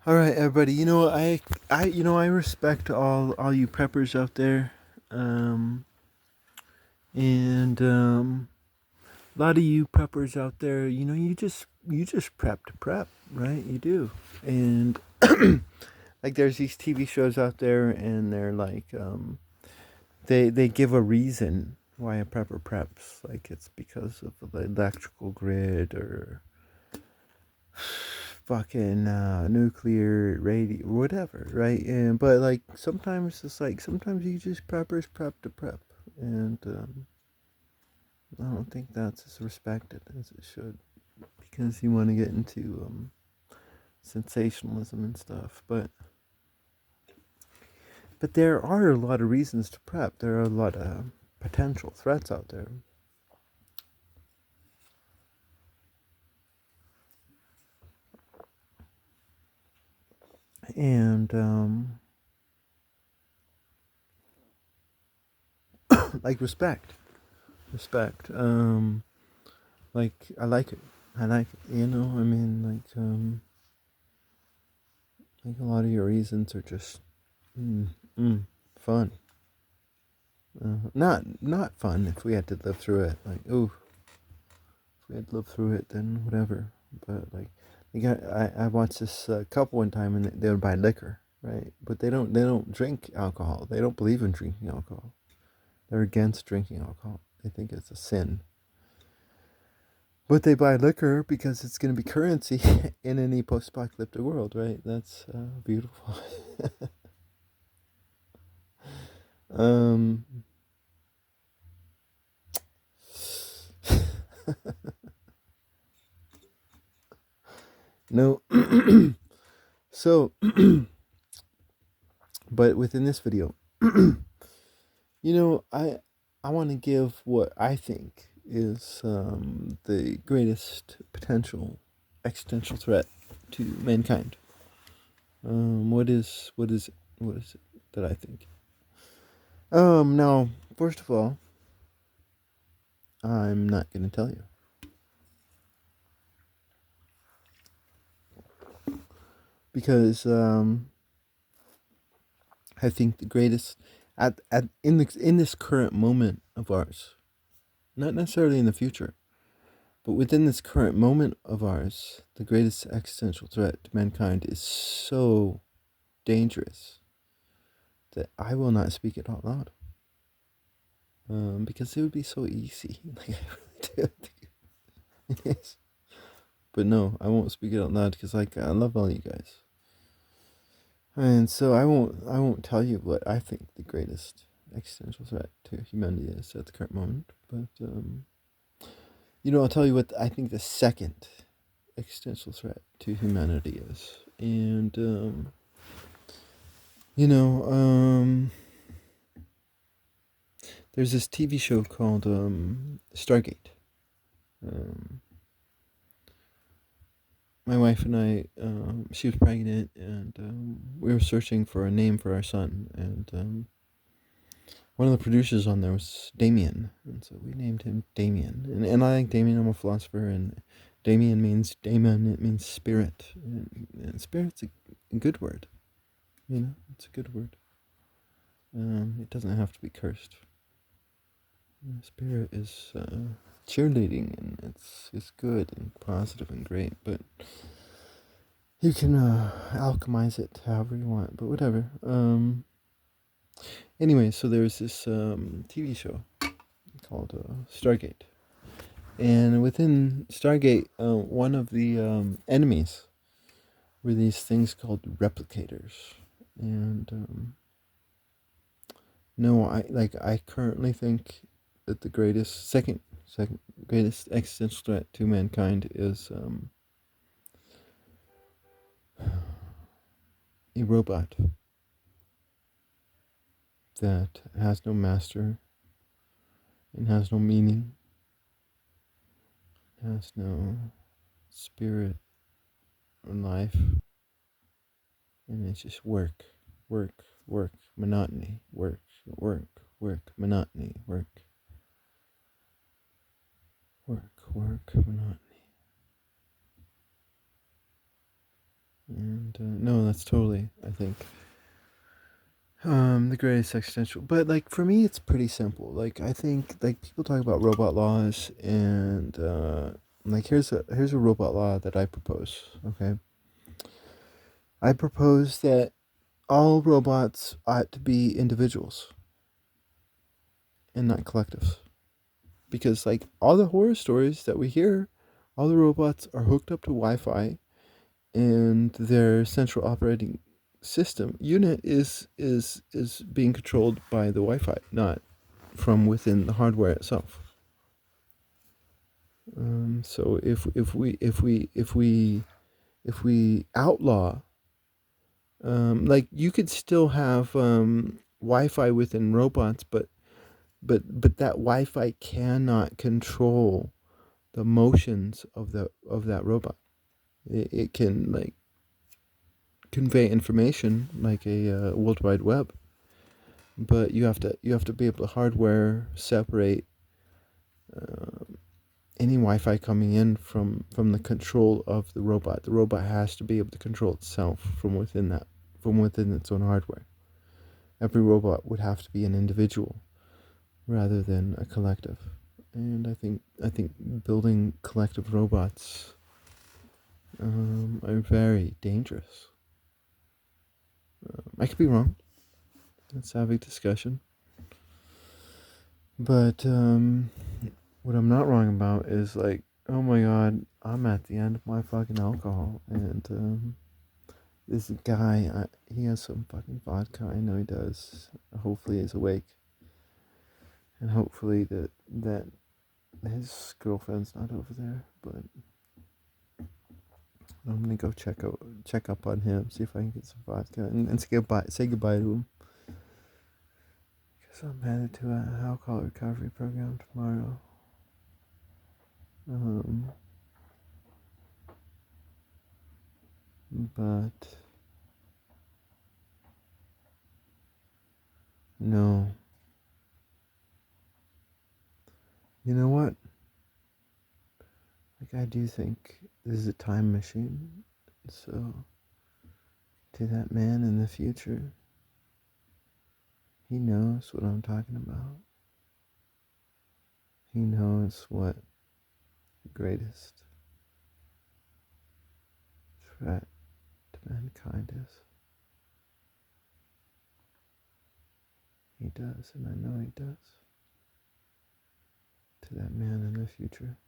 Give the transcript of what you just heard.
All right, everybody. I respect all you preppers out there, um, and a lot of you preppers out there. You just prep to prep, right? You do, and like there's these TV shows out there, and they're like, they give a reason why a prepper preps, like it's because of the electrical grid or fucking nuclear radio whatever, right? And but like sometimes it's like sometimes you just preppers prep to prep, and I don't think that's as respected as it should, because you want to get into sensationalism and stuff. But there are a lot of reasons to prep. There are a lot of potential threats out there. And like respect. Like I like it. I like it. I mean, like a lot of your reasons are just mm, mm, fun. Not fun if we had to live through it. Like, ooh, if we had to live through it, then whatever. But like, I watched this couple one time, and they would buy liquor, right? But they don't drink alcohol. They don't believe in drinking alcohol. They're against drinking alcohol. They think it's a sin. But they buy liquor because it's going to be currency in any post-apocalyptic world, right? That's beautiful. um, no. So, but within this video, you know, I want to give what I think is the greatest potential existential threat to mankind. What is it that I think? Now, first of all, I'm not gonna tell you because I think the greatest at in this current moment of ours, not necessarily in the future, but within this current moment of ours, the greatest existential threat to mankind is so dangerous that I will not speak it out loud. Because it would be so easy. Like I really do. Yes. But no, I won't speak it out loud because like I love all you guys. And so I won't tell you what I think the greatest existential threat to humanity is at the current moment. But I'll tell you what I think the second existential threat to humanity is. And you know, there's this TV show called Stargate. Um, my wife and I, she was pregnant, and we were searching for a name for our son, and one of the producers on there was Damien, and so we named him Damien. And I like Damien. I'm a philosopher, and Damien means daemon. It means spirit, and spirit's a good word. It's a good word. It doesn't have to be cursed. Spirit is cheerleading, and it's good and positive and great, but you can alchemize it however you want. But whatever. Anyway, so there's this TV show called Stargate. And within Stargate, one of the enemies were these things called replicators. And no, I currently think that the second greatest existential threat to mankind is a robot that has no master and has no meaning, has no spirit or life, and it's just work, work, work, monotony, work, work, work, monotony, work, work, work, monotony. And no, that's totally, I think, the greatest existential. But like for me, it's pretty simple. Like I think like people talk about robot laws, and like here's a robot law that I propose. Okay, I propose that all robots ought to be individuals and not collectives. Because like all the horror stories that we hear, all the robots are hooked up to Wi-Fi, and their central operating system unit is being controlled by the Wi-Fi, not from within the hardware itself. So if we outlaw, like you could still have Wi-Fi within robots, but that Wi-Fi cannot control the motions of that robot. It can like convey information like a World Wide Web, but you have to be able to hardware separate any Wi-Fi coming in from the control of the robot. The robot has to be able to control itself from within its own hardware. Every robot would have to be an individual rather than a collective. And I think building collective robots are very dangerous. I could be wrong. Let's have a discussion. But what I'm not wrong about is like, oh my god, I'm at the end of my fucking alcohol, and this guy, he has some fucking vodka. I know he does. Hopefully, he's awake, and hopefully that his girlfriend's not over there. But I'm gonna go check up on him, see if I can get some vodka, and say goodbye to him. Cause I'm headed to an alcohol recovery program tomorrow. Um, but no, you know what? Like I do think this is a time machine. So to that man in the future, he knows what I'm talking about. He knows what the greatest threat to mankind is. He does, and I know he does. To that man in the future.